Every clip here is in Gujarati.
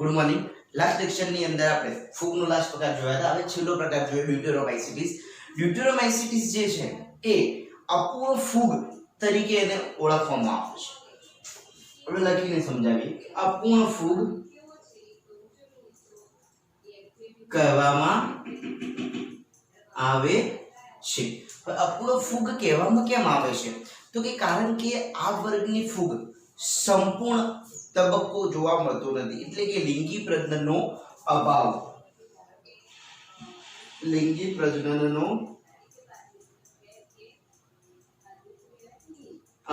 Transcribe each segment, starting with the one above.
Good morning. લાસ્ટ લેક્ચરની અંદર આપણે ફૂગનો લાસ્ટ પ્રકાર જોયા હતા. હવે છેલ્લો પ્રકાર જોઈએ ડ્યુટેરોમાઇસિટીસ. ડ્યુટેરોમાઇસિટીસ જે છે એ અપૂર્ણ ફૂગ તરીકે એને ઓળખવામાં આવે છે. આપણે લખીને સમજાવીએ કે અપૂર્ણ ફૂગ કહેવામાં આવે છે. હવે અપૂર્ણ ફૂગ કહેવામાં કેમ આવે છે? તો કે કારણ કે આ વર્ગની ફૂગ સંપૂર્ણ તબક્કો જોવા મળતો નથી, એટલે કે લિંગી પ્રજનનનો અભાવ. લિંગી પ્રજનનનો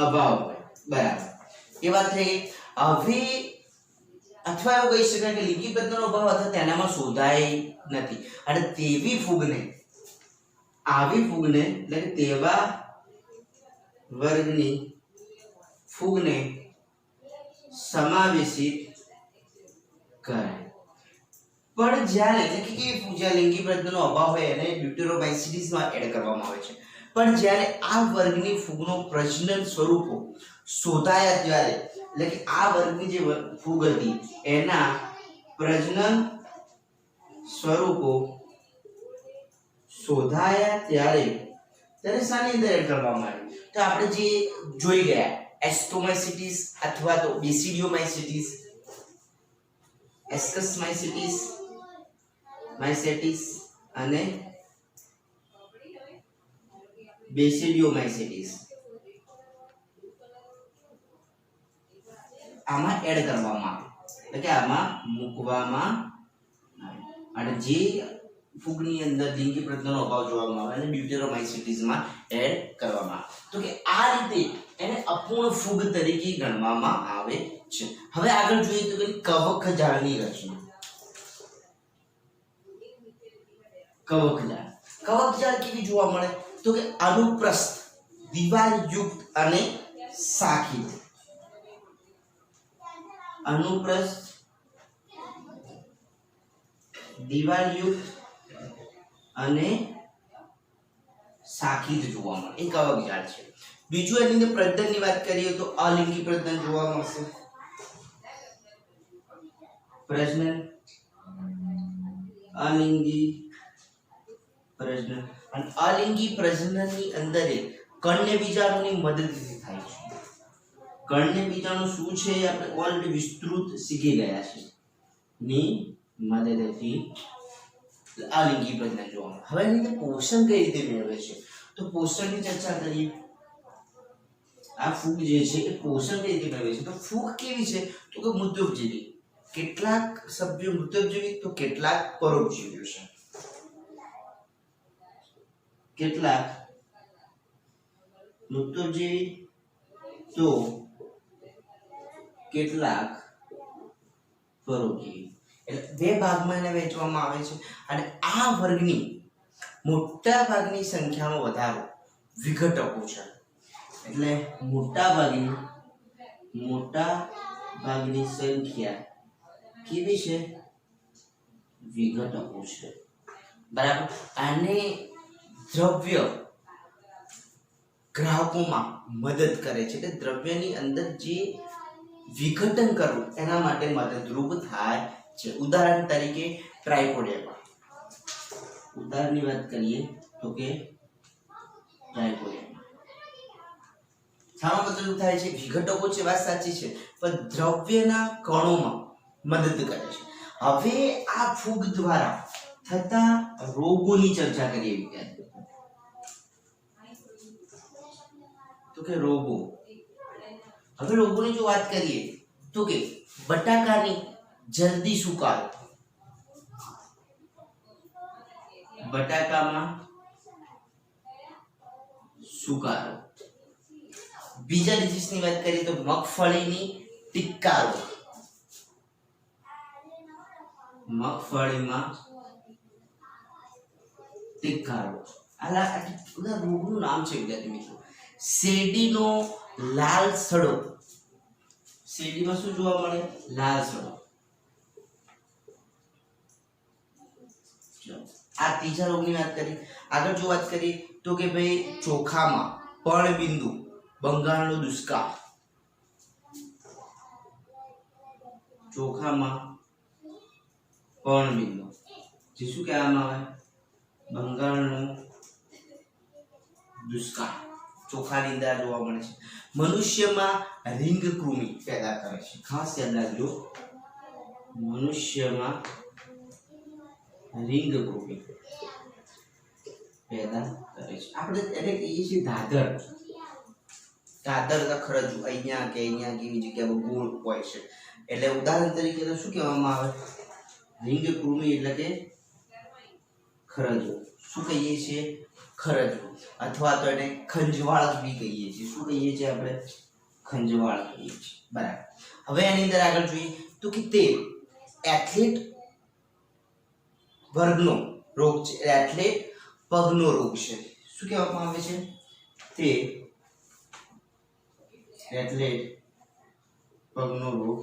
અભાવ, બરાબર. એ વાત થઈ. હવે અથવા એવું કહી શકાય કે લિંગી પ્રજનનનો અભાવ અથવા તેનામાં શોધાય નથી, અને તેવી ફૂગને, આવી ફૂગને એટલે કે તેવા વર્ગની ફૂગને સમાવેશિત કરાય. પણ જ્યારે એટલે કે જ્યાં લિંગી પ્રજનનનો અભાવ હોય એને ડ્યુટેરોમાઇસિટીસમાં એડ કરવામાં આવે છે. પણ જ્યારે આ વર્ગની ફૂગનો પ્રજનન સ્વરૂપો શોધાયા ત્યારે, એટલે કે આ વર્ગની જે ફૂગ હતી એના પ્રજનન સ્વરૂપો શોધાયા ત્યારે શાની અંદર એડ કરવામાં આવ્યું? તો આપણે જે જોઈ ગયા એસ્કોમાઇસિટીસ અથવા તો બેસિડિયોમાઇસિટીસ, એસ્કસમાઇસિટીસ, માઇસેટિસ અને બેસિડિયોમાઇસિટીસ આમાં એડ કરવામાં આવે, એટલે કે આમાં મૂકવામાં આવે. અને જે ફૂગની અંદર લિંગી પ્રજનનનો અભાવ જોવામાં આવે અને ડ્યુટેરોમાઇસિટીસમાં એડ કરવામાં આવે. તો કે આ રીતે એને અપૂર્ણ ફૂગ તરીકે ગણવામાં આવે છે. હવે આગળ જોઈએ તો કે કવક જાળની રચના. કવક જાળ કેવી જોવા મળે? તો કે અનુપ્રસ્થ, દિવાલયુક્ત અને શાખિત. અનુપ્રસ્થ, દિવાલયુક્ત અને શાખિત જોવા મળે એ કવક જાળ છે. બીજું એની અંદર પ્રજનનની વાત કરીએ તો અલિંગી પ્રજનન જોવા મળશે. પ્રજનન, અલિંગી પ્રજનન. અને અલિંગી પ્રજનનની અંદર કર્ણ્ય બીજાણુની મદદથી થાય છે. કર્ણ્ય બીજાણુ શું છે એ આપણે ઓલરેડી વિસ્તૃત શીખી ગયા છે. ની મદદથી અલિંગી પ્રજનન જોવા મળે. હવે એની અંદર પોષણ કઈ રીતે મેળવે છે? તો પોષણની ચર્ચા કરીએ. આ ફૂગ જે છે એ પોષણ કઈ રીતે મેળવે છે? તો ફૂગ કેવી છે? તો કે મૃતોપજીવી. કેટલાક સભ્યો મૃતોપજીવી તો કેટલાક પરોપજીવીઓ છે. કેટલાક મૃતોપજીવી તો કેટલાક પરોપજીવી. એટલે બે ભાગમાં એને વહેંચવામાં આવે છે. અને આ વર્ગની મોટા ભાગની સંખ્યામાં વધારો વિઘટકો છે. એટલે મોટા ભાગની સંખ્યા કેવી છે? વિઘટકો છે, બરાબર. અને દ્રવ્ય ગ્રાહકોમાં મદદ કરે છે, એટલે દ્રવ્યની અંદર જે વિઘટન કરવું એના માટે મદદરૂપ થાય છે. ઉદાહરણ તરીકે ટ્રાઇકોડેર્મા. ઉદાહરણની વાત કરીએ તો કે ટ્રાઇકોડેર્મા શામાં મદદરૂપ થાય છે? વિઘટકો છે, વાત સાચી છે, પણ દ્રવ્યના કણોમાં મદદ કરે છે. હવે આ ફૂગ દ્વારા થતા રોગોની ચર્ચા કરીએ વિદ્યાર્થીઓ. તો કે રોગો. હવે રોગોની જો વાત કરીએ તો કે બટાકાની જલ્દી સુકારો. બટાકામાં સુકારો. બીજા ડિઝીઝની વાત કરીએ તો મગફળીની ટીક્કા રોગ. મગફળીમાં ટીક્કા રોગ. આ રોગનું નામ છે વિદ્યાર્થી મિત્રો. શેરડીનો લાલ સડો. શેરડીમાં શું જોવા મળે? લાલ સડો. આ ત્રીજા રોગની વાત કરી. આગળ જો વાત કરીએ તો કે ભાઈ ચોખામાં પર્ણબિંદુ, બંગાળનો દુષ્કાળ. ચોખામાં પર્ણબિંદુ, જે શું કહેવામાં આવે? બંગાળનું દુષ્કાળ ચોખાની અંદર જોવા મળે છે. મનુષ્યમાં રિંગ કૃમિ પેદા કરે છે. ખાસ યાદ રાખજો, મનુષ્યમાં રિંગ કૃમિ પેદા કરે છે. આપણે એને કહીએ છીએ દાદર. દાદર ખરજુ અહીંયા કે કેવી જગ્યા ગોળ હોય છે. એટલે ઉદાહરણ તરીકે તો શું કહેવામાં આવે? રિંગ કૃમિ એટલે કે ખરજુ. શું કહીએ છીએ? ખરજુ. અથવા તો એને ખંજવાળ બી કહીએ છીએ. શું કહીએ છીએ આપણે? ખંજવાળ કહીએ છીએ. બરાબર. હવે એની અંદર આગળ જોઈએ તો કે તે એથ્લેટ વર્ગનો રોગ છે. એથ્લેટ પગનો રોગ છે. શું કહેવામાં આવે છે? તે એથ્લેટ પગનો રોગ.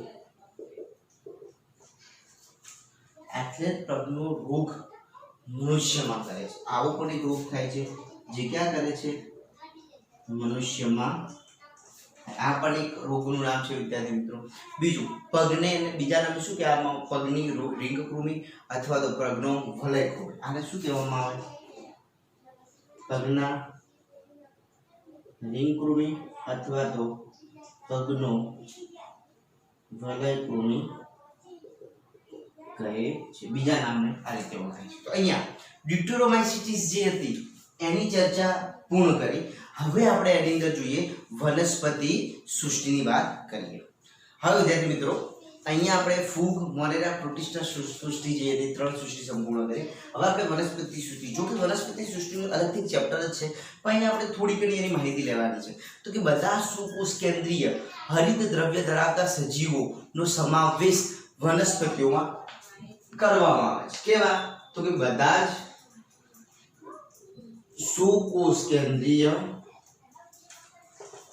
એથ્લેટ પગનો રોગ મનુષ્યમાં કરે છે. આવો પણ એક રોગ થાય છે જે ક્યાં કરે છે? મનુષ્યમાં. આ પણ એક રોગનું નામ છે વિદ્યાર્થી મિત્રો. બીજું પગને બીજા નામે શું કહેવામાં? પગની રિંગ કૃમિ અથવા તો પગનો વલય કૃમિ. આને શું કહેવામાં આવે? પગના રિંગ કૃમિ અથવા તો પગનો વલય કૃમિ કહે છે. બીજા નામને આ રીતે ઓળખાય છે. તો અહીંયા ડ્યુટેરોમાઇસિટીસ જે હતી એની ચર્ચા પૂર્ણ કરી. હવે આપણે એની અંદર જોઈએ વનસ્પતિ સૃષ્ટિની વાત કરીએ. હવે વિદ્યાર્થી મિત્રો અહીંયા આપણે ફૂગ, મોનેરા, પ્રોટિસ્ટા સૃષ્ટિ જે હતી 3 સૃષ્ટિ સંપૂર્ણ કરી. હવે આપણે વનસ્પતિ સૃષ્ટિ. જો કે વનસ્પતિ સૃષ્ટિનું અલગથી ચેપ્ટર જ છે, પણ અહીંયા આપણે થોડી ઘણી એની માહિતી લેવાની છે. તો કે બધા સુકોષ કેન્દ્રીય હરિત દ્રવ્ય ધરાવતા સજીવોનો સમાવેશ વનસ્પતિઓમાં કરવામાં આવે છે. કેવા? તો કે બધા જ સુકોષ કેન્દ્રીય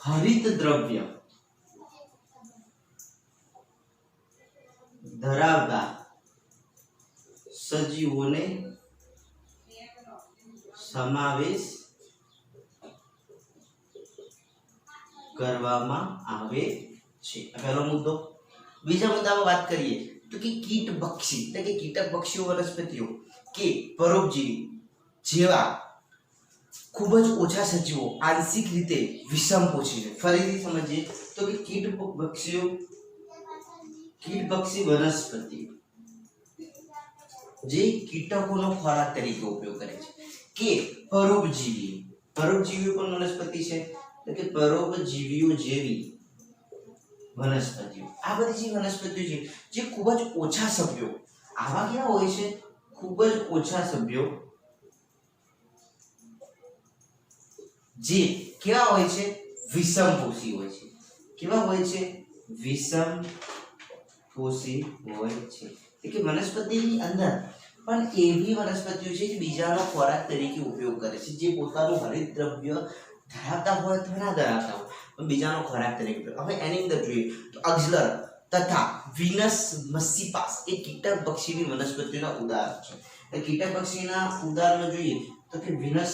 હરિત દ્રવ્ય ધરાવતા સજીવોને સમાવેશ કરવામાં આવે છે. પહેલો મુદ્દો. બીજા મુદ્દામાં વાત કરીએ તો કે કીટભક્ષી એટલે કે કીટક પક્ષીઓ વનસ્પતિઓ કે પરોપજીવી જેવા ખૂબ જ ઓછા સજીવો આંશિક રીતે વિષમપોષી છે. ફરીથી સમજીએ તો કે કીટભક્ષી વનસ્પતિ જે કીટકોનો ખોરાક તરીકે ઉપયોગ કરે છે. કે પરોપજીવી. પરોપજીવીઓ પણ વનસ્પતિ છે. એટલે કે પરોપજીવીઓ જેવી વનસ્પતિઓ. આ બધી જે વનસ્પતિઓ છે જે ખૂબ જ ઓછા સભ્યો, આવા કેવા હોય છે? ખૂબ જ ઓછા સભ્યો જે કેવા હોય છે? વિષમપોષી હોય છે. કેવા હોય છે? વિષમપોષી હોય છે. એટલે કે વનસ્પતિની અંદર પણ એવી વનસ્પતિઓ છે જે બીજાનો ખોરાક તરીકે ઉપયોગ કરે છે, જે પોતાનું હરિત દ્રવ્ય ધરાવતા હોય અથવા ના ધરાવતા હોય પણ બીજાનો ખોરાક તરીકે. હવે એની અંદર જોઈએ તો અક્ઝલર તથા વિનસ મસ્સીપાસ એ કીટક પક્ષીની વનસ્પતિઓના ઉદાહરણ છે. એ કીટક પક્ષીના ઉદાહરણ જોઈએ તો કે વિનસ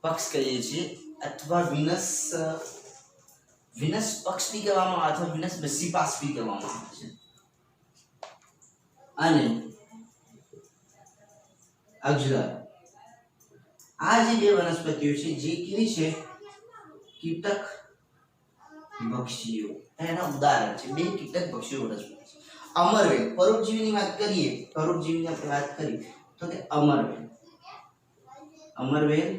પક્ષ કહીએ છીએ અથવા વિનસ પક્ષ બી કહેવામાં આવે અથવા વિનસ મસ્સીપાસ બી કહેવામાં આવે છે. અને અક્ઝલર આ જે બે વનસ્પતિઓ છે જે કેવી છે? કીટક પક્ષીઓ એના ઉદાહરણ છે. બે કીટક પક્ષીઓ વનસ્પતિ છે. અમરવેલ પરોપજીવીની વાત કરીએ, પરોપજીવીની આપણે વાત કરી તો કે અમરવેલ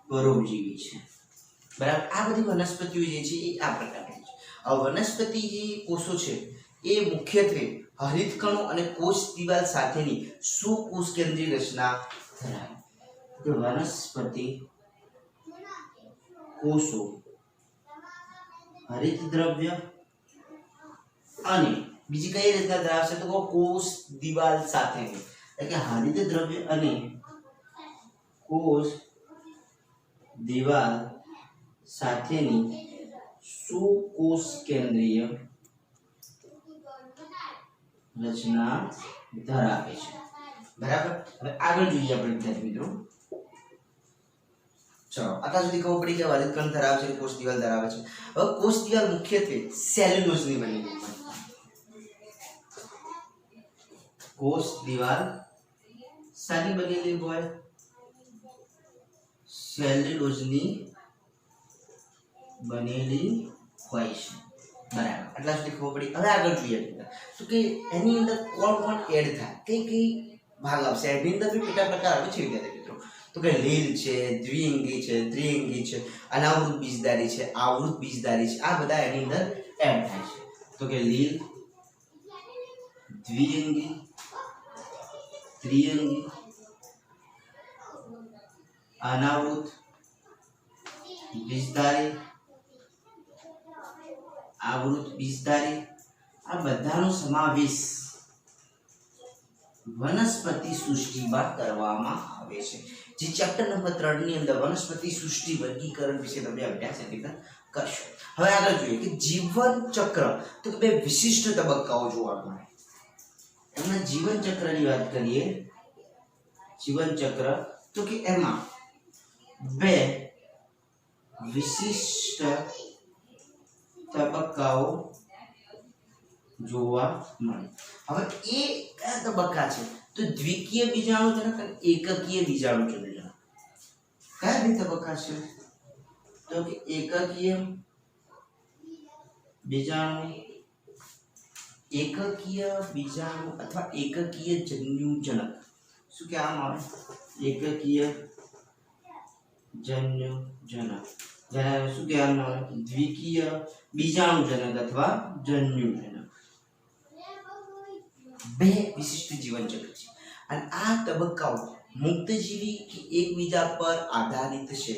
પરોપજીવી છે. બરાબર. આ બધી વનસ્પતિઓ જે છે એ આ પ્રકારની છે. આ વનસ્પતિ જે કોષો છે એ મુખ્યત્વે હરિતકણો અને કોષ દિવાલ સાથેની સુકોષ કેન્દ્રીય રચના ધરાવે છે. વનસ્પતિ કોષો હરિત દ્રવ્ય અને બીજી કઈ રચના ધરાવશે? તો કોષ દિવાલ સાથેની. એટલે કે હરિત દ્રવ્ય અને કોષ દિવાલ સાથેની સુકોષ કેન્દ્રીય રચના ધરાવે છે. બરાબર. હવે આગળ જોઈએ આપણે વિદ્યાર્થી મિત્રો. ચલો આટલા સુધી ખબર પડી કે હરિતકણ ધરાવે છે, કોષ દિવાલ ધરાવે છે. હવે કોષ દિવાલ મુખ્યત્વે સેલ્યુલોઝની બનેલી હોય. કોષ દિવાલ શાની બનેલી હોય? સેલ્યુલોઝની બનેલી હોય છે. બરાબર, આટલા સુધી ખબર પડી. હવે આગળ જોઈએ તો કે એની અંદર કોણ કોણ એડ થાય, કઈ કઈ ભાગ આવશે એની અંદર બી કેટલા પ્રકાર આવે છે વિદ્યાર્થી મિત્રો. તો કે લીલ છે, દ્વિઅંગી છે, ત્રિઅંગી છે, અનાવૃત બીજધારી છે, આવૃત બીજધારી છે, આ બધા એની અંદર એડ થાય છે. તો કે લીલ, દ્વિઅંગી, ત્રિઅંગી, અનાવૃત બીજધારી, આવૃત બીજધારી, આ બધાનો સમાવેશ વનસ્પતિ સૃષ્ટિમાં કરવામાં આવે છે. જે ચેપ્ટર નંબર 3 ની અંદર વનસ્પતિ સૃષ્ટિ વર્ગીકરણ વિશે તમે અભ્યાસ કરશો. હવે આગળ જોઈએ કે જીવન ચક્ર. તો બે વિશિષ્ટ તબક્કાઓ જોવા મળે. એમાં જીવન ચક્રની વાત કરીએ, જીવન ચક્ર તો કે એમાં બે વિશિષ્ટ તબક્કાઓ જોવા મળે. હવે એ કયા તબક્કા છે? તો દ્વિકીય બીજાણુજનક અને એકકીય બીજાણુજનક. કયા બે તબક્કા છે? તો કે એકકીય બીજાણુ, એકકીય બીજાણુ અથવા એકકીય જન્યુજનક. શું કહેવામાં આવે? એકકીય જન્યુજનક. જેને શું કહેવામાં આવે? દ્વિકીય બીજાણુજનક અથવા જન્યુજનક. બે વિશિષ્ટ જીવન ચક્ર છે અને આ તબક્કાઓ મુક્તજીવી કે એકબીજા પર આધારિત છે.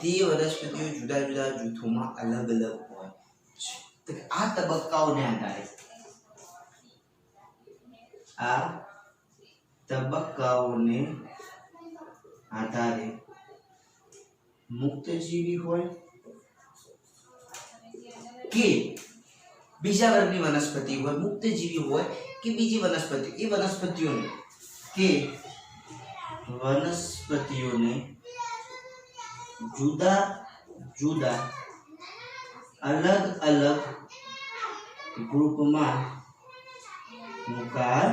તે વનસ્પતિઓ જુદા જુદા જૂથોમાં અલગ અલગ હોય છે. તો આ તબક્કાઓને આધારે મુક્તજીવી હોય કે બીજા વર્ગની વનસ્પતિ હોય, મુક્તજીવી હોય કે બીજી વનસ્પતિ, એ વનસ્પતિઓને જુદા જુદા અલગ અલગ ગ્રુપમાં મુકાય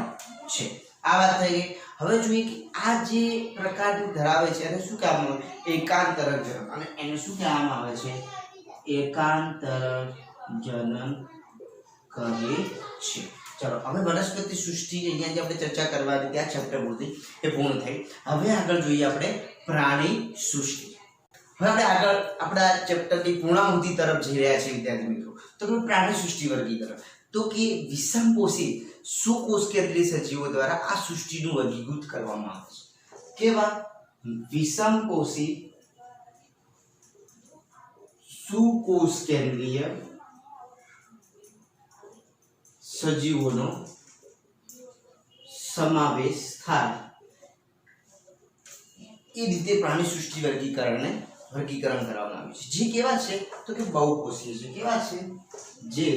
છે. આ વાત થઈ ગઈ. હવે જોઈએ કે આ જે પ્રકારની ધરાવે છે એને શું કહેવામાં આવે? એકાંતરક જનન. અને એને શું કહેવામાં આવે છે? એકાંતરક જનન કહે છે. ચલો હવે વનસ્પતિ સૃષ્ટિ અહીંયા જે આપણે ચર્ચા કરવાની ત્યાં ચેપ્ટર પૂરતી એ પૂર્ણ થઈ. હવે આગળ જોઈએ આપણે પ્રાણી સૃષ્ટિ. હવે આપણે આગળ આપણા ચેપ્ટરની પૂર્ણાહુતિ તરફ જઈ રહ્યા છીએ વિદ્યાર્થી મિત્રો. તો પ્રાણી સૃષ્ટિ વર્ગીકરણ. તો કે વિષમપોષી સુકોષ કેન્દ્રીય સજીવો દ્વારા આ સૃષ્ટિનું વર્ગીકૃત કરવામાં આવે છે. કેવા? વિષમપોષી સુકોષ કેન્દ્રીય સજીવોનો સમાવેશ થાય એ રીતે પ્રાણી સૃષ્ટિ વર્ગીકરણ કરવામાં આવ્યું છે. જે કેવા છે? તો કે બહુકોષીય છે. કેવા છે? જે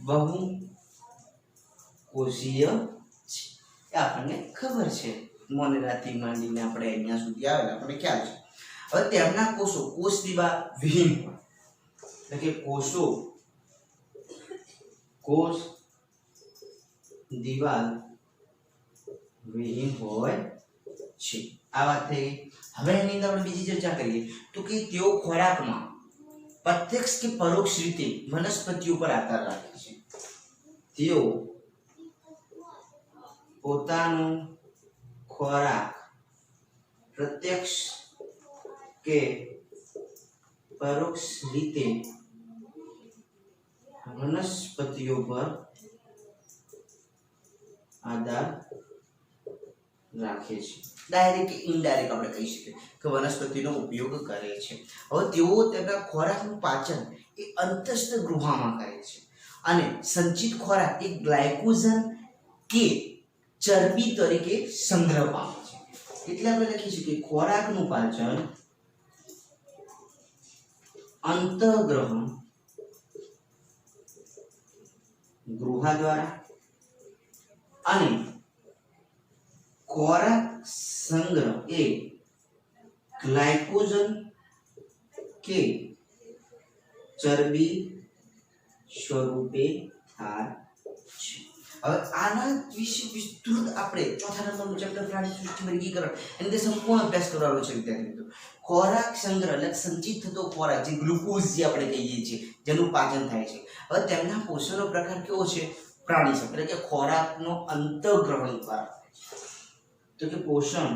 બહુકોષીય છે. એ આપણને ખબર છે. મોનેરાથી માંડીને આપણે અહીંયા સુધી આવેલા આપણને ખ્યાલ છે. હવે તેમના કોષો કોષ દિવાલ વિહીન હોય, એટલે કે કોષો કોષ દિવાલ વિહીન હોય છે. આ વાત થઈ. હવે એની અંદર આપણે બીજી ચર્ચા કરીએ તો કે તેઓ ખોરાકમાં પ્રત્યક્ષ કે પરોક્ષ રીતે વનસ્પતિઓ પર આધાર રાખે છે. તેઓ પોતાનો ખોરાક પ્રત્યક્ષ કે પરોક્ષ રીતે વનસ્પતિઓ પર આધાર રાખે છે. ડાયરેક્ટ કે ઇનડાયરેક્ટ આપણે કહી શકીએ કે વનસ્પતિનો ઉપયોગ કરે છે. હવે તેઓ તેમના ખોરાકનું પાચન એ અંતસ્થ ગૃહમાં કરે છે અને સંચિત ખોરાક એ ગ્લાયકોજન કે ચરબી તરીકે સંગ્રહ પામે છે. એટલે આપણે લખી શકીએ ખોરાકનું પાચન અંતઃગ્રહ ગૃહ દ્વારા અને ખોરાક સંગ્રહ એ ગ્લાયકોજન કે ચરબી સ્વરૂપે થાય છે. હવે આના વિશે વિસ્તૃત આપણે ચોથા નંબરનું ચેપ્ટર પ્રાણી સૃષ્ટિ વર્ગીકરણ એની અંદર સંપૂર્ણ અભ્યાસ કરવાનો છે વિદ્યાર્થી મિત્રો. ખોરાક સંગ્રહ એટલે સંચિત થતો ખોરાક જે ગ્લુકોઝ જે આપણે કહીએ છીએ જેનું પાચન થાય છે. હવે તેમના પોષણનો પ્રકાર કેવો છે? પ્રાણી એટલે કે ખોરાકનો અંતઃગ્રહણ દ્વારા. તો કે પોષણ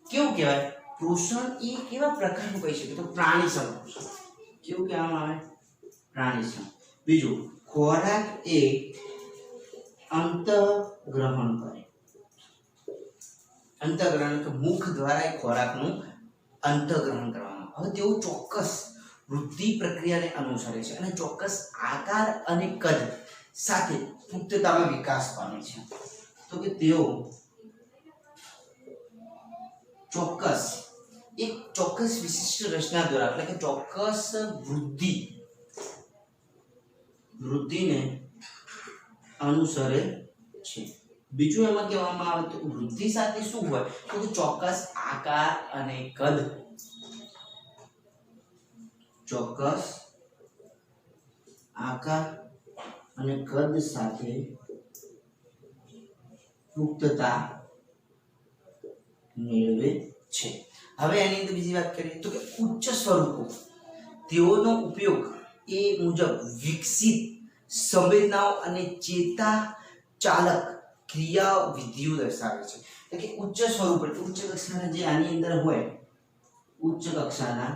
કેવું કહેવાય? પોષણ એ કેવા પ્રકારનું કહી શકીએ તો પ્રાણીસમ પોષણ. કેવું કહેવામાં આવે? પ્રાણીસમ. બીજું, ખોરાક એ અંતઃગ્રહણ કરે. અંતઃગ્રહણ કે મુખ દ્વારા ખોરાકનું અંતઃગ્રહણ કરવામાં. હવે તેઓ ચોક્કસ વૃદ્ધિ પ્રક્રિયાને અનુસરે છે અને ચોક્કસ આકાર અને કદ સાથે પુખ્તતામાં વિકાસ પામે છે. તો કે તેઓ ચોક્કસ વિશિષ્ટ રચના દ્વારા એટલે કે ચોક્કસ વૃદ્ધિને અનુસરે છે. બીજું એમાં કહેવામાં આવે તો વૃદ્ધિ સાથે શું હોય તો ચોક્કસ આકાર અને કદ. ચોક્કસ આકાર અને કદ સાથે પુખ્તતા મેળવે છે. હવે એની અંદર બીજી વાત કરીએ તો કે ઉચ્ચ સ્વરૂપો તેઓનો ઉપયોગ એ મુજબ વિકસિત સંવેદનાઓ અને ચેતા ચાલક ક્રિયા વિધિઓ દર્શાવે છે. એટલે કે ઉચ્ચ સ્વરૂપ એટલે ઉચ્ચ કક્ષાના જે આની અંદર હોય ઉચ્ચ કક્ષાના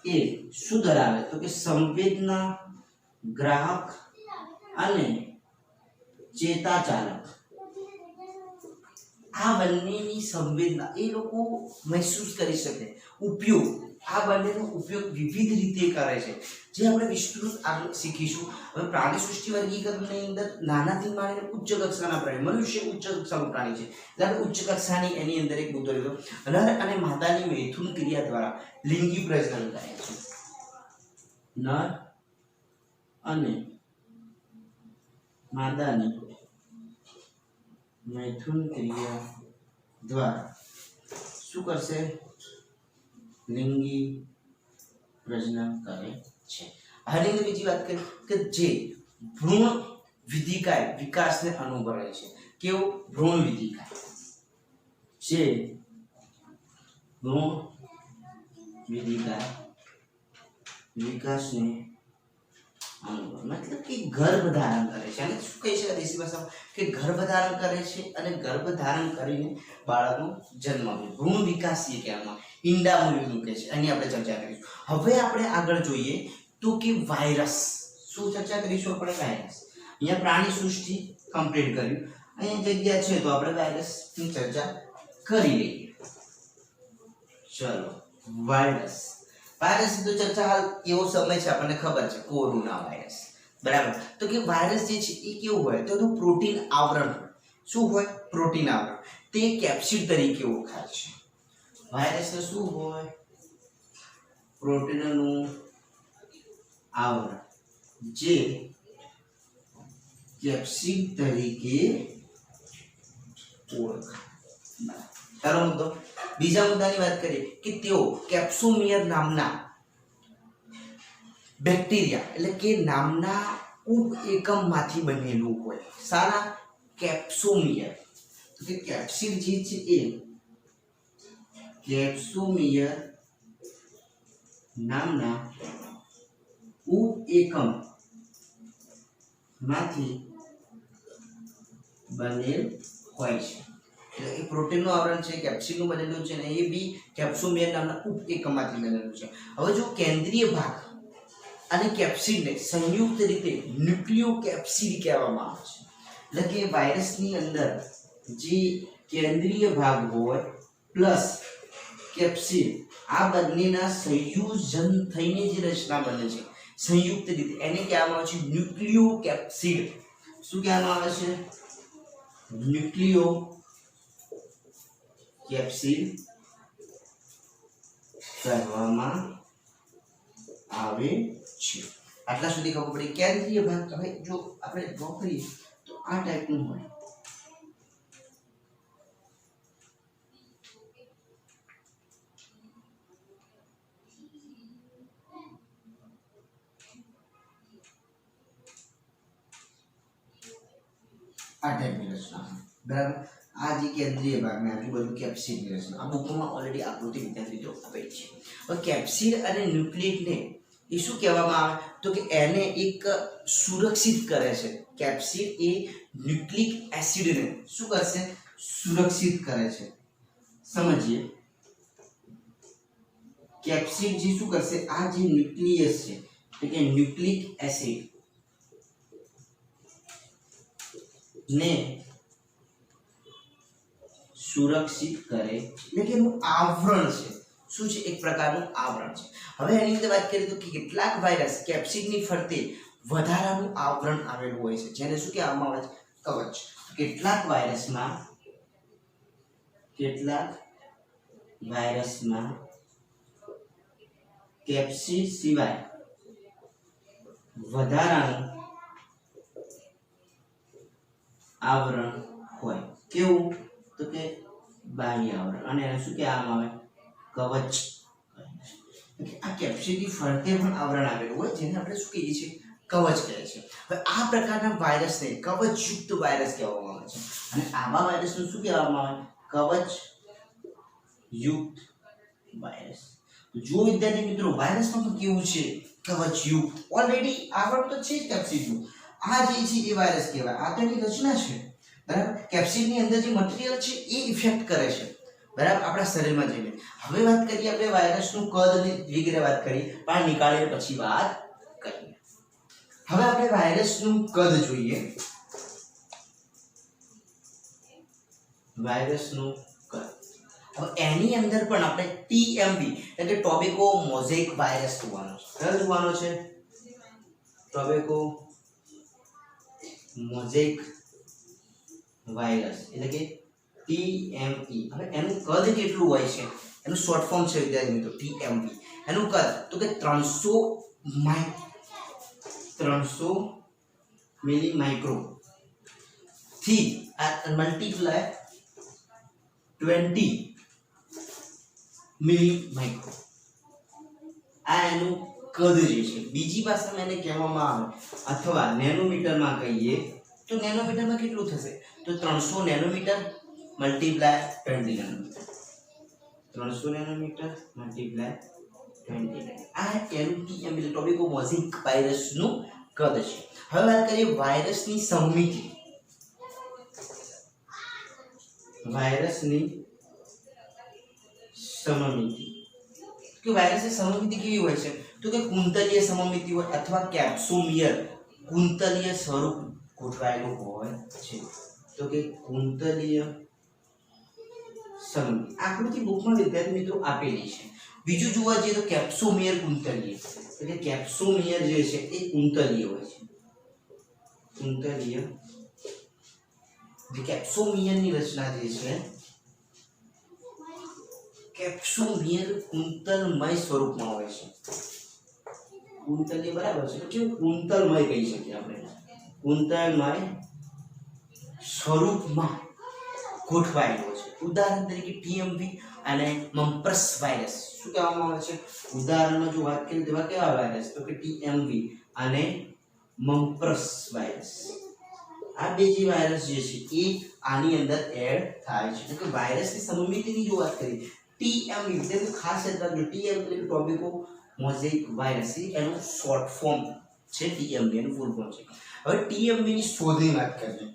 એ શું ધરાવે તો કે સંવેદના, ગ્રાહક અને ચેતા ચાલક. આ બંનેની સંવેદના એ લોકો મહેસૂસ કરી શકે. ઉપયોગ આ બંનેનો ઉપયોગ વિવિધ રીતે કરે છે જે આપણે વિસ્તૃત આગળ શીખીશું. હવે પ્રાણી સૃષ્ટિ વર્ગીકરણની અંદર નાનાથી માંડીને ઉચ્ચ કક્ષાના પ્રાણી, મનુષ્ય ઉચ્ચ કક્ષાનું પ્રાણી છે એટલે આપણે ઉચ્ચ કક્ષાની એની અંદર એક મુદ્દો લીધો. નર અને માદાની મૈથુન ક્રિયા દ્વારા લિંગી પ્રજનન કરે છે. નર અને માદાની મૈથુન ક્રિયા દ્વારા શું કરશે? લિંગી પ્રજનન કરે છે. આની અંદર બીજી વાત કરીએ કે જે ભ્રૂણ વિધિકાય વિકાસને અનુભવે છે. કેવું? ભ્રૂણ વિધિકાય જે ભ્રૂણ વિધિકાય વિકાસને मतलब कि गर्भ धारण करे છે. અને શું કહી શકાય દેશી ભાષામાં કે ગર્ભ ધારણ કરે છે અને ગર્ભ ધારણ કરીને બાળકનો જન્મ આપે. ભ્રૂણ વિકાસ એ કહેવામાં ઈંડા મૂળ મૂકે છે. એની આપણે ચર્ચા કરીશું. હવે આપણે આગળ જોઈએ તો કે વાયરસ. શું ચર્ચા કરીશું આપણે? વાયરસ. અહીંયા પ્રાણી સૃષ્ટિ કમ્પ્લીટ કર્યું. અહીંયા જગ્યા છે તો આપણે વાયરસની ચર્ચા કરી લઈએ. ચલો, વાયરસ. વાયરસ તો ચર્ચા હાલ એવો સમય છે આપણને ખબર છે કોરોના વાયરસ, બરાબર. તો કે વાયરસ જે છે એ કેવું હોય તો એનું પ્રોટીન આવરણ હોય. શું હોય? પ્રોટીન આવરણ. તે કેપ્સિડ તરીકે ઓળખાય છે. વાયરસ શું હોય? પ્રોટીનનું આવરણ જે કેપ્સિડ તરીકે ઓળખાય. તારો મુદ્દો. બીજા મુદ્દાની વાત કરીએ કે તેઓ કેપ્સોમિયર નામના બેક્ટેરિયા એટલે કે નામના ઉપ એકમમાંથી બનેલું હોય. સારા? કેપ્સોમિયર. તો કે કેપ્સિડ જે છે એ કેપ્સોમિયર નામના ઉપ એકમમાંથી બનેલ હોય છે. એટલે એ પ્રોટીનનું આવરણ છે, કેપ્સિડનું બનેલું છે ને એ બી કેપ્સોમિયર નામના ઉપ એકમમાંથી બનેલું છે. હવે જો કેન્દ્રીય ભાગ અને કેપ્સિડને સંયુક્ત રીતે ન્યુક્લિયોકેપ્સિડ કહેવામાં આવે છે. એટલે કે વાયરસની અંદર જે કેન્દ્રીય ભાગ હોય પ્લસ કેપ્સિડ આ બંનેના સંયોજન થઈને જે રચના બને છે સંયુક્ત રીતે એને કહેવામાં આવે છે ન્યુક્લિયોકેપ્સિડ. શું કહેવામાં આવે છે? ન્યુક્લિયો કેપ્સિડ કહેવામાં આવે છે. આટલા સુધી ખબર પડી. કેન્દ્રીય ભાગ હવે જો આપણે ડ્રો કરીએ તો આ ટાઈપનું હોય. આ ટાઈપની રચના હોય, બરાબર। આ જે કેન્દ્રીય ભાગને આજુબાજુ કેપ્સિડની રચના, આ બુકમાં ઓલરેડી આકૃતિ વિદ્યાર્થીઓ આપેલી છે। હવે કેપ્સિડ અને ન્યુક્લિયસને એ શું કહેવામાં આવે તો કે એને એક સુરક્ષિત કરે છે। કેપ્સિડ એ ન્યુક્લિક એસિડને શું કરશે સુરક્ષિત કરે છે। સમજીએ કેપ્સિડ જે શું કરશે આ જે ન્યુક્લિયસ છે એટલે કે ન્યુક્લિક એસિડ ને સુરક્ષિત કરે એટલે કે એનું આવરણ છે શું છે એક પ્રકારનું આવરણ છે। હવે એની અંદર વાત કરીએ તો કે કેટલાક વાયરસ કેપ્સિડની ફરતે વધારાનું આવરણ આવેલું હોય છે જેને શું કહેવામાં આવે છે કવચ। કેટલાક વાયરસમાં કેપ્સિડ સિવાય વધારાનું આવરણ હોય કેવું તો કે બાહ્ય આવરણ અને એને શું કહેવામાં આવે કવચ। આ કેપ્સિડની ફરતે પણ આવરણ આવેલું હોય જેને આપણે શું કહીએ છીએ કવચ કહે છે। હવે આ પ્રકારના વાયરસને કવચયુક્ત વાયરસ કહેવામાં આવે છે અને આવા વાયરસને શું કહેવામાં આવે કવચયુક્ત વાયરસ। જો વિદ્યાર્થી મિત્રો વાયરસમાં તો કેવું છે કવચયુક્ત ઓલરેડી આવરણ તો છે જ કેપ્સિડનું। આ જે છે એ વાયરસ કહેવાય। આ તો એની રચના છે બરાબર। કેપ્સિડની અંદર જે મટીરીયલ છે એ ઇફેક્ટ કરે છે બરાબર આપણા શરીરમાં જઈને। હવે વાત કરીએ આપણે વાયરસનું કદ અને વગેરે વાત કરી પણ નીકાળીને પછી વાત કરીએ। હવે આપણે વાયરસનું કદ જોઈએ। વાયરસનું કદ હવે એની અંદર પણ આપણે ટીએમવી એટલે કે ટોબેકો મોઝેક વાયરસ જોવાનો છે। કયો જોવાનો છે ટોબેકો મોઝેક વાયરસ એટલે કે ટીએમઈ। હવે એનું કદ કેટલું હોય છે એનું શોર્ટ ફોર્મ છે વિદ્યાર્થી મિત્રો ટીએમવી। એનું કદ તો કે 300 મિલી માઇક્રો થી મલ્ટીપ્લાય 20 મિલી માઇક્રો આ એનું કદ જે છે। બીજી ભાષામાં એને કહેવામાં આવે અથવા નેનોમીટરમાં કહીએ તો નેનોમીટરમાં કેટલું થશે તો 300 nanometre multiply 20 nanometre 300 nanometre multiply 20 આ એનું ટીએમ એટલે ટોબેકો મોઝેક વાયરસનું કદ છે। હવે વાત કરીએ વાયરસની સમમિતિ। વાયરસની સમમિતિ કે વાયરસની સમમિતિ કેવી હોય છે તો કે કુંતલીય સમમિતિ હોય અથવા કેપ્સોમિયર કુંતલીય સ્વરૂપ ગોઠવાયેલું હોય છે। તો કે કુંતલીય સમમિતિ આકૃતિ બુકમાં વિદ્યાર્થી મિત્રો આપેલી છે। બીજું જોવા જઈએ તો કેપ્સોમિયર કુંતલીય એટલે કેપ્સોમિયર જે છે એ કુંતલીય હોય છે। કુંતલીય જે કેપ્સોમિયરની રચના જે છે કેપ્સોમિયર કુંતલમય સ્વરૂપમાં હોય છે। કુંતલીય બરાબર છે કે કુંતલમય કહી શકીએ આપણે કુંતલમય સ્વરૂપમાં ગોઠવાયેલો છે। ઉદાહરણ તરીકે ટીએમવી અને મમ્પ્રસ વાયરસ શું કહેવામાં આવે છે ઉદાહરણમાં જો વાત કરીએ તેવા કેવા વાયરસ તો કે ટીએમવી અને મમ્પ્રસ વાયરસ। આ બે જે વાયરસ જે છે એ આની અંદર એડ થાય છે। એટલે કે વાયરસની સમમિતિની જો વાત કરીએ ટીએમવી એટલે ખાસ યાદ રાખજો ટીએમવી એટલે ટોબેકો મોઝેક વાયરસ એનું શોર્ટ ફોર્મ છે ટીએમવી એનું ફૂલ ફોર્મ છે। હવે ટીએમવી ની શોધની વાત કરીએ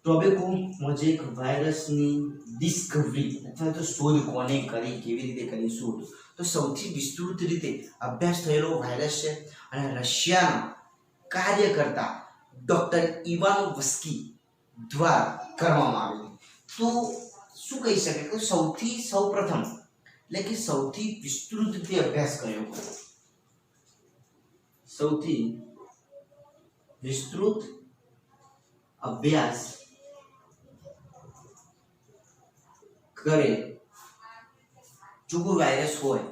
ટોબેકો મોઝેક વાયરસની ડિસ્કવરી અથવા તો શોધ કોને કરી કેવી રીતે કરી શોધ તો સૌથી વિસ્તૃત રીતે અભ્યાસ થયેલો વાયરસ છે અને રશિયાના કાર્યકર્તા ડોક્ટર ઇવાનોવ્સ્કી દ્વારા કરવામાં આવેલી। તો શું કહી શકાય કે સૌપ્રથમ એટલે કે સૌથી વિસ્તૃત રીતે અભ્યાસ કર્યો સૌથી વિસ્તૃત અભ્યાસ કરે જો કોઈ વાયરસ હોય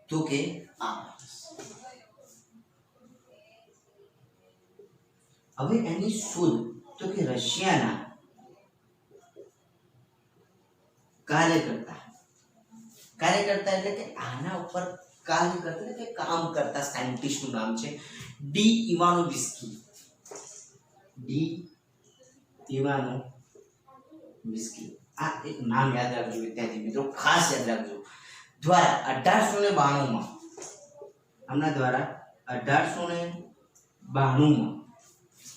તો કે આ વાયરસ। હવે એની શોધ તો કે રશિયાના કાર્યકર્તા એટલે કે આના ઉપર કાર્ય કરતા એટલે કે કામ કરતા સાયન્ટિસ્ટનું નામ છે ડી ઇવાનોવ્સ્કી। ડી પીવાનું વિસ્કી, આ એક નામ યાદ રાખજો વિદ્યાર્થી મિત્રો, ખાસ યાદ રાખજો. દ્વારા 1892 માં આમના દ્વારા 1892 માં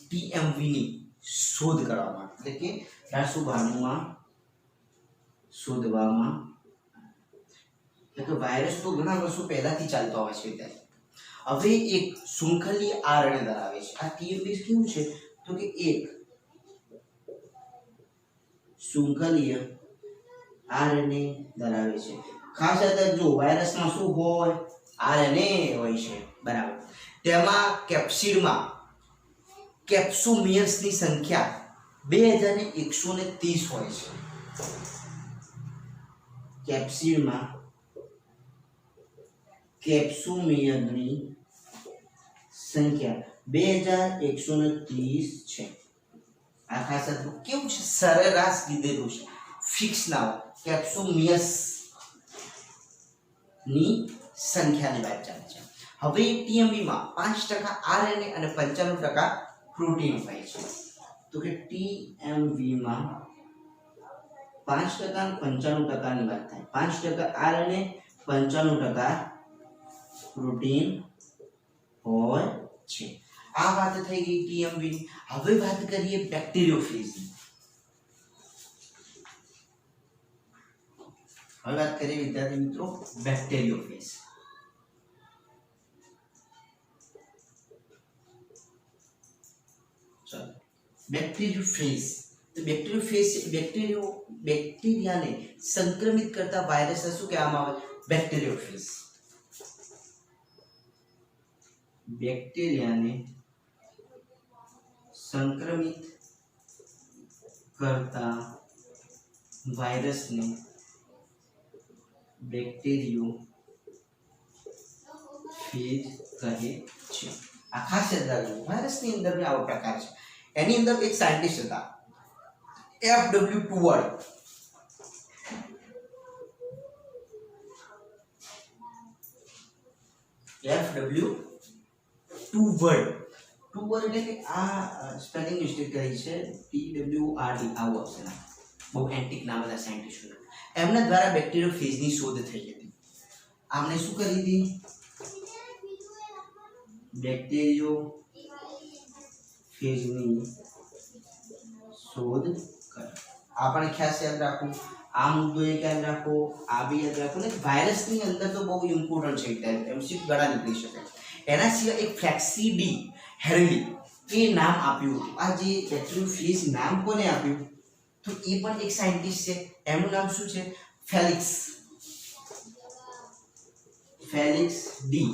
ટીએમવી ની શોધ કરવામાં, એટલે કે 1892 માં શોધવામાં, એટલે કે વાયરસ તો ઘણા વર્ષો પહેલાથી ચાલતો આવે છે વિદ્યાર્થી. હવે એક શૃંખલીય આરએનએ ધરાવે છે. આ ટીએમવી કેવું છે તો કે એક શૃંખલીય આરએનએ ધરાવે છે. ખાસ યાદ રાખજો વાયરસમાં શું હોય, આરએનએ હોય છે, બરાબર. તેમાં કેપ્સિડમાં કેપ્સોમિયર્સની સંખ્યા 2130 હોય છે. કેપ્સિડમાં કેપ્સોમિયરની સંખ્યા 2130 છે. આ ખાસ કેવું છે, સરેરાશ લીધેલું છે, ફિક્સ ના હોય. કેપ્સોમિયસ ની સંખ્યાની વાત ચાલે છે. હવે ટીએમવી માં 5% આરએનએ અને 95% પ્રોટીન હોય છે. તો કે ટીએમવી માં 5% અને 95% ની વાત થાય. 5% આરએનએ, 95% પ્રોટીન હોય છે. આ વાત થઈ ગઈ ટીએમવી ની. હવે વાત કરીએ બેક્ટેરિયોફેજની. હવે વાત કરીએ વિદ્યાર્થી મિત્રો બેક્ટેરિયોફેજ. ચલો બેક્ટેરિયોફેજ, તો બેક્ટેરિયોફેજ બેક્ટેરિયાને સંક્રમિત કરતા વાયરસને શું કહેવામાં આવે? બેક્ટેરિયોફેજ. બેક્ટેરિયાને સંક્રમિત કરતા વાયરસને બેક્ટેરિયોફેજ કહે છે. આ ખાસ યાદ રાખજો, વાયરસની અંદર બી આવો પ્રકાર છે. એની અંદર એક સાયન્ટિસ્ટ હતા FW ટુવર્ડ. FW ટુવર્ડ એટલે કે આ સ્પેલિંગ મિસ્ટેક કરી છે, TWRD આવો આવશે ના, બહુ એન્ટિક નામ બધા સાયન્ટિસ્ટોના. એમના દ્વારા બેક્ટેરિયોફેજની શોધ થઈ હતી. આમને શું કરી હતી? બેક્ટેરિયોફેજની શોધ કરી. આપણે ખાસ યાદ રાખો, આ મુદ્દો એક યાદ રાખો, આ બી યાદ રાખો ને. વાયરસની અંદર તો બહુ ઇમ્પોર્ટન્ટ છે, એમસી ગળા નીકળી શકે. એના સિવાય એક ફ્લેક્સીડી હેરલી એ નામ આપ્યું. આ જે બેક્ટેરિયોફેજ નામ કોને આપ્યું? તો એ પણ એક સાયન્ટિસ્ટ છે. એમનું નામ શું છે? Felix D.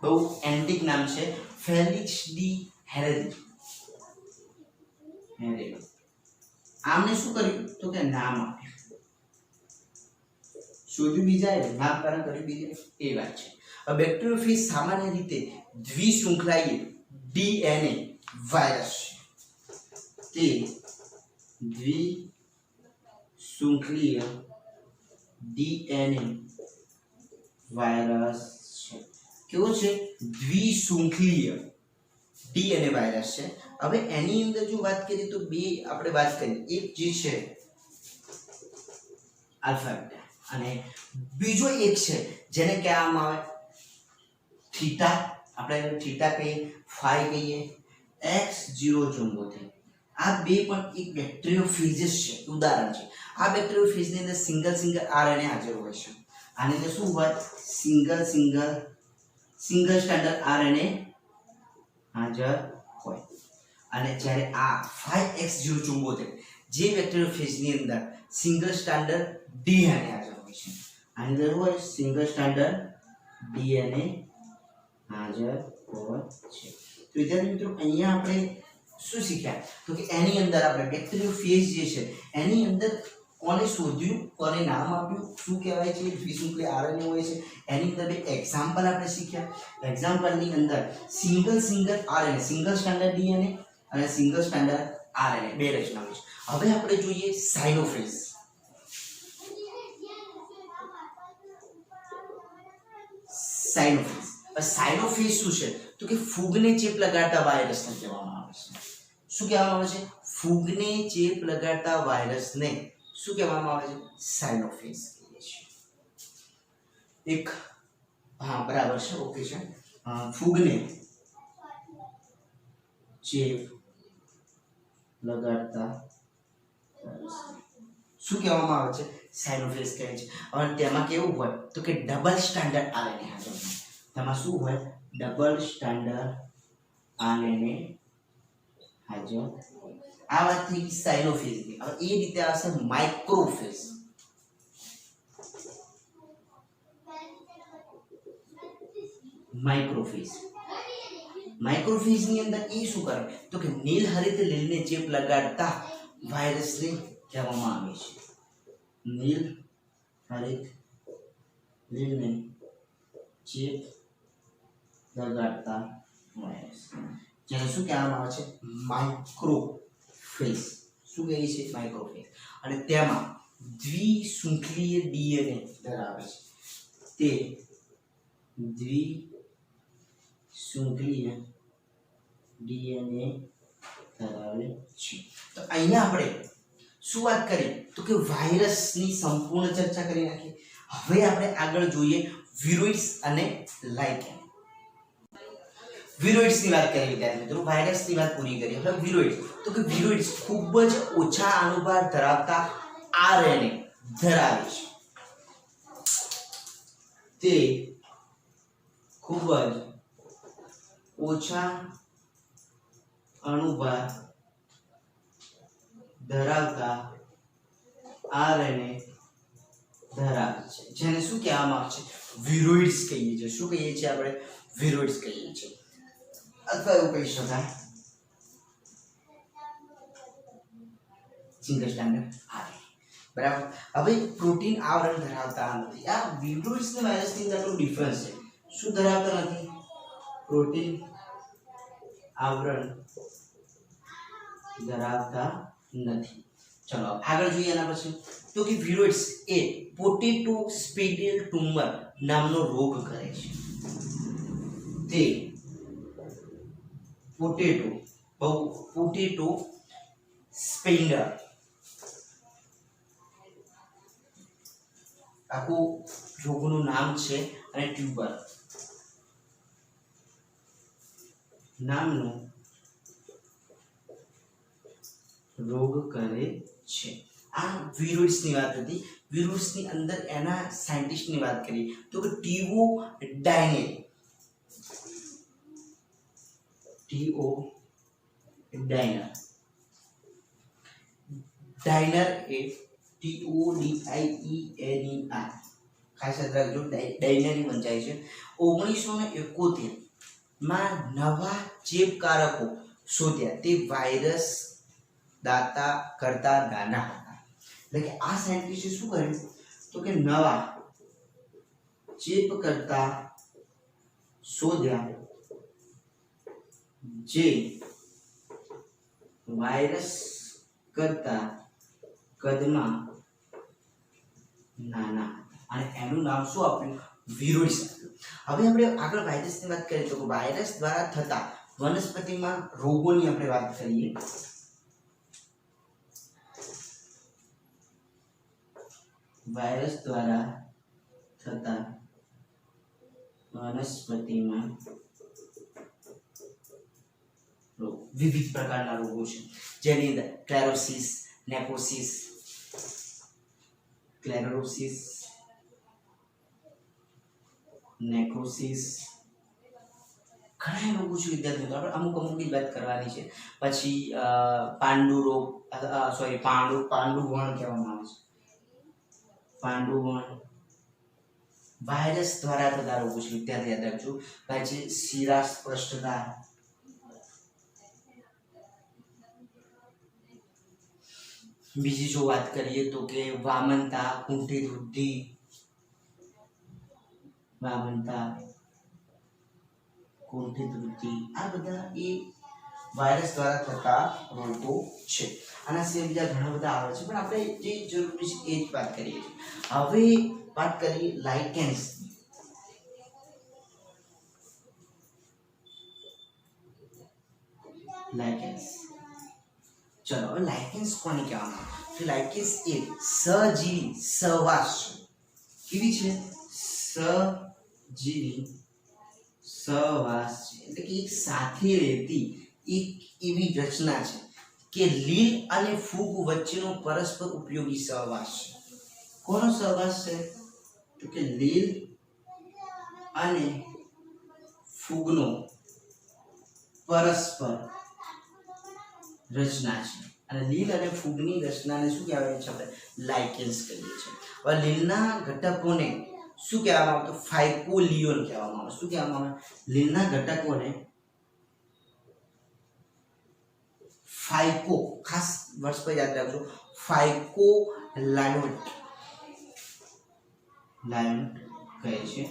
બહુ એન્ટિક નામ છે, ફેલિક્સ ડી હેરલી. આમને શું કર્યું તો કે નામ આપ્યું. શોધ્યું બીજાએ, નામકરણ કર્યું બીજાએ, એ વાત છે. બેક્ટેરિયોફેજ સામાન્ય રીતે દ્વિશૃંખલાયી ડીએનએ વાયરસ છે. તે દ્વિશૃંખલીય ડીએનએ વાયરસ છે. કેવો છે? દ્વિશૃંખલીય ડીએનએ વાયરસ છે. હવે એની અંદર જો વાત કરીએ તો બે આપણે વાત કરીએ. એક જે છે આલ્ફા બીટા, અને બીજો એક છે જેને કહેવામાં આવે થીટા. આપણે થીટા કહીએ, ફાઈ કહીએ, X074. આ બે પણ એક બેક્ટેરિયોફેજ છે, ઉદાહરણ છે. આ બેક્ટેરિયોફેજની અંદર સિંગલ આરએનએ હાજર હોય છે. આની અંદર શું હોય? સિંગલ સ્ટ્રાન્ડર્ડ આરએનએ હાજર હોય. અને જ્યારે આ 5X074 જે બેક્ટેરિયોફેજની અંદર સિંગલ સ્ટ્રાન્ડર્ડ ડીએનએ હાજર હોય છે. આની અંદર હોય સિંગલ સ્ટ્રાન્ડર્ડ ડીએનએ હાજર હોય છે. તો વિદ્યાર્થી મિત્રો અહીંયા આપણે શું શીખ્યા તો કે એની અંદર આપણે બેક્ટેરિયોફેજ જે છે એની અંદર કોને શોધ્યું, કોને નામ આપ્યું, શું કહેવાય છે, દ્વિશૃંખલીય આરએનએ હોય છે. એની અંદર બે એક્ઝામ્પલ આપણે શીખ્યા. એક્ઝામ્પલની અંદર સિંગલ આરએનએ, સિંગલ સ્ટ્રાન્ડર્ડ ડીએનએ અને સિંગલ સ્ટ્રાન્ડર્ડ આરએનએ બે રચના હોય છે. હવે આપણે જોઈએ સાયનોફેજ. સાયનોફેજ શું છે તો કે ફૂગને ચેપ લગાડતા વાયરસને કહેવામાં આવે છે. શું કહેવામાં આવે છે? ફૂગને ચેપ લગાડતા વાયરસને શું કહેવામાં આવે છે? સાયનોફિલ્સ કહીએ છીએ. એક હા બરાબર છે, ઓકે છે. ફૂગને ચેપ લગાડતા શું કહેવામાં આવે છે? સાયનોફિલ્સ કહે છે. અને તેમાં કેવું હોય તો કે ડબલ સ્ટાન્ડર્ડ આરએનએ હાજર હોય. તેમાં શું હોય? ડબલ સ્ટાન્ડર્ડ આરએનએ હાજર. આ વાત થઈ સાયનોફિલ્સ ની. હવે એ રીતે આવશે માઇક્રોફિલ્સ. માઇક્રોફિલ્સ માઇક્રોફિલ્સ ની અંદર એ શું કરે તો કે નીલહરિત લીલને ચેપ લગાડતા વાયરસને કહેવામાં આવે છે. નીલહરિત લીલને ચેપ લગાડતા વાયરસ જેને શું કહેવામાં આવે છે? માઇક્રોફિલ્સ. શું કહે છે? માઇક્રોફિલ્સ. અને તેમાં દ્વિશૃંખલીય ડીએનએ ધરાવે છે. તે દ્વિશૃંખલીય ડીએનએ ધરાવે છે. તો અહીંયા આપણે શું વાત કરી તો કે વાયરસની સંપૂર્ણ ચર્ચા કરી નાખી. હવે આપણે આગળ જોઈએ વિરોઇડ્સ અને લાઇકેન. વિરોઇડ્સ ની વાત કરી વિદ્યાર્થી મિત્રો, વાયરસ ની વાત પૂરી કરી. હવે વિરોઇડ્સ તો કે વિરોઇડ્સ ખૂબ જ ઓછા અણુભાર ધરાવતા આરએનએ ધરાવે છે. તે ખૂબ જ ઓછા અણુભાર ધરાવતા આરએનએ ધરાવે છે, જેને શું કહેવામાં આવે છે? વિરોઇડ્સ કહીએ છીએ. શું કહીએ છીએ આપણે? વિરોઇડ્સ કહીએ છીએ. અથવા એવું કહી શકાય સિંગલ સ્ટાન્ડર્ડ આરએનએ. બરાબર. હવે પ્રોટીન આવરણ ધરાવતા નથી. આ વિરોઇડ્સ અને વાયરસ ની અંદરનો ડિફરન્સ છે. શું ધરાવતા નથી? પ્રોટીન આવરણ ધરાવતા નથી. ચલો આગળ જોઈએ એના પછી તો કે વિરોઇડ્સ એ પોટેટો સ્પિન્ડલ ટ્યુમર નામનો રોગ કરે છે. તે પોટેટો સ્પિન્ડલ આખું રોગનું નામ છે અને ટ્યુબર નામનો રોગ કરે છે. આ વિરોઇડ્સ ની વાત હતી. વિરોઇડ્સ ની અંદર એના સાયન્ટિસ્ટ ની વાત કરી તો કે ટીઓ ડાયનર એ TODIENER ખાસ યાદ રાખજો. ડાયનરી વંચાય છે. 1971 માં નવા ચેપકારકો શોધ્યા. તે વાયરસ દાતા કરતા નાના હતા. એટલે કે આ સાયન્ટિસ્ટે શું કર્યું તો કે નવા ચેપ કરતા શોધ્યા જે વાયરસ કરતા કદમાં નાના હતા અને એનું નામ શું આપ્યું? વિરોઇડ્સ આપ્યું. હવે આપણે આગળ વાયરસની વાત કરીએ તો વાયરસ દ્વારા થતા વનસ્પતિમાં રોગોની આપણે વાત કરીએ. વાયરસ દ્વારા થતા વનસ્પતિમાં રોગ વિવિધ પ્રકારના રોગો છે, જેની અંદર ક્લેરોસિસ, નેક્રોસિસ, ઘણા રોગો છે વિદ્યાર્થી મિત્રો. આપણે અમુક જ વાત કરવાની છે. પછી પાંડુ રોગ, પાંડુવણ કહેવામાં આવે છે. પાંડુવણ વાયરસ દ્વારા થતા રોગો છે વિદ્યાર્થી યાદ રાખજો. પછી શિરા સ્પષ્ટતા, બીજી જો વાત કરીએ તો કે વામનતા, કુંઠિત વૃદ્ધિ, આ બધા એ વાયરસ દ્વારા થતા રોગો છે. આના સિવાય બીજા ઘણા બધા આવે છે, પણ આપણે જે જરૂરી છે એ જ વાત કરીએ છીએ. હવે વાત કરીએ લાઇકેન્સ. ચલો હવે લાઇકેન્સ કોને કહેવામાં આવે? તો લાઇકેન્સ એ સહજીવી સહવાસ છે. કેવી છે? સહજીવી સહવાસ છે, એટલે કે એક સાથે રહેતી એક એવી રચના છે કે લીલ અને ફૂગ વચ્ચેનો પરસ્પર ઉપયોગી સહવાસ છે. કોનો સહવાસ છે? તો કે લીલ અને ફૂગનો પરસ્પર રચના છે. અને લીલ અને ફૂગની રચનાને શું કહેવાય છે? આપણે લાઇકેન્સ કહીએ છીએ. હવે લીલના ઘટકોને શું કહેવામાં આવે? તો ફાઇકોલિયોન કહેવામાં આવે. શું કહેવામાં આવે? લીલના ઘટકોને ફાઇકો, ખાસ વર્ષ પર યાદ રાખજો, ફાઇકોલાયોટ કહે છે.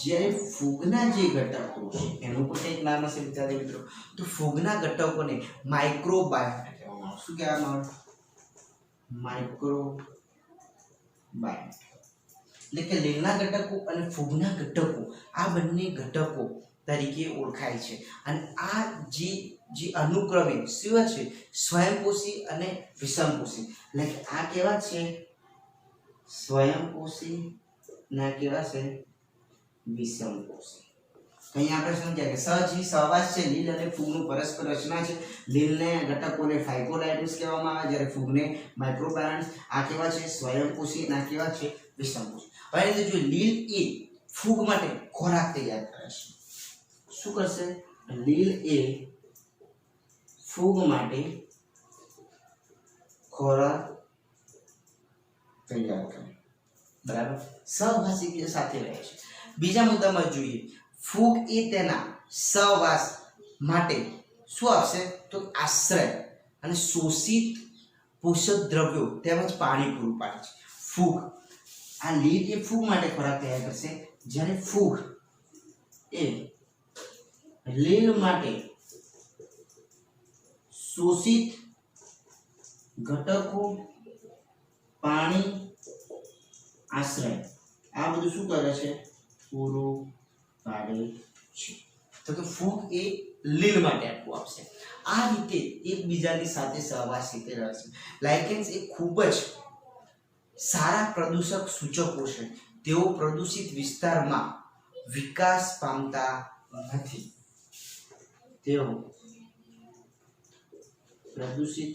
જ્યારે ફૂગના જે ઘટકો છે એનું પણ એક નામ હશે વિદ્યાર્થી મિત્રો. તો ફૂગના ઘટકોને માઇક્રોબાયોટ કહેવામાં આવે. શું કહેવામાં આવે? માઇક્રોબાયોટ. એટલે કે લીલના ઘટકો અને ફૂગના ઘટકો આ બંને ઘટકો તરીકે ઓળખાય છે. અને આ જે અનુક્રમે શું છે? સ્વયંપોષી અને વિષમપોષી. એટલે કે આ કેવા છે? સ્વયંપોષી ના કેવા છે? વિષમપોષી. અહીંયા આપણે સમજ્યા કે સહજીવી સહવાસ છે. લીલ અને ફૂગનું પરસ્પર રચના છે. લીલને ઘટકોને ફાઇકોલાયોટ્સ કહેવામાં આવે, જ્યારે ફૂગને માઇક્રોબાયોટ્સ. આ કેવા છે? સ્વયંપોષી. ના કેવા છે? વિષમપોષી. હવે જો લીલ એ ફૂગ માટે ખોરાક તૈયાર કરે છે. શું કરશે? લીલ એ ફૂગ માટે ખોરાક તૈયાર કરે. બરાબર. સહવાસી સાથે રહે છે. બીજા મુદ્દામાં જોઈએ, ફૂગ એ તેના સહવાસ માટે શું આપશે? તો આશ્રય અને શોષિત પોષક દ્રવ્યો તેમજ પાણી પૂરું પાડે છે. ફૂગ, આ લીલ એ ફૂગ માટે ખોરાક તૈયાર કરશે, જ્યારે ફૂગ એ લીલ માટે શોષિત ઘટકો, પાણી, આશ્રય આ બધું શું કરે છે? પૂરું પાડે છે. તો કે ફૂગ એ લીલ માટે આટલું આપશે. આ રીતે એકબીજાની સાથે સહવાસ રીતે રહે છે. લાઇકેન્સ એ ખૂબ જ સારા પ્રદૂષક સૂચકો છે. તેઓ પ્રદૂષિત વિસ્તારમાં વિકાસ પામતા નથી. તેઓ પ્રદૂષિત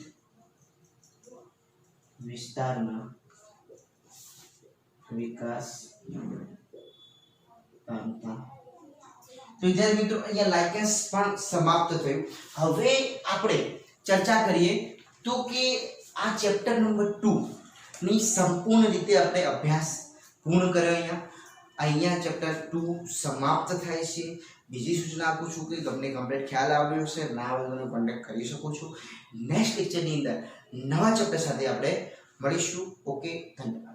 વિસ્તારમાં વિકાસ પામતા. તો વિદ્યાર્થી મિત્રો અહીંયા લાઇકેન્સ પણ સમાપ્ત થયું. હવે આપણે ચર્ચા કરીએ તો કે આ ચેપ્ટર નંબર 2 ની સંપૂર્ણ રીતે આપણે અભ્યાસ પૂર્ણ કર્યો. અહીંયા ચેપ્ટર 2 સમાપ્ત થાય છે. બીજી સૂચના આપું છું કે તમને કમ્પ્લીટ ખ્યાલ આવ્યો હશે. ના હોય તો કોન્ટેક્ટ કરી શકો છો. નેક્સ્ટ લેક્ચરની અંદર નવા ચેપ્ટર સાથે આપણે મળીશું. ઓકે, ધન્યવાદ.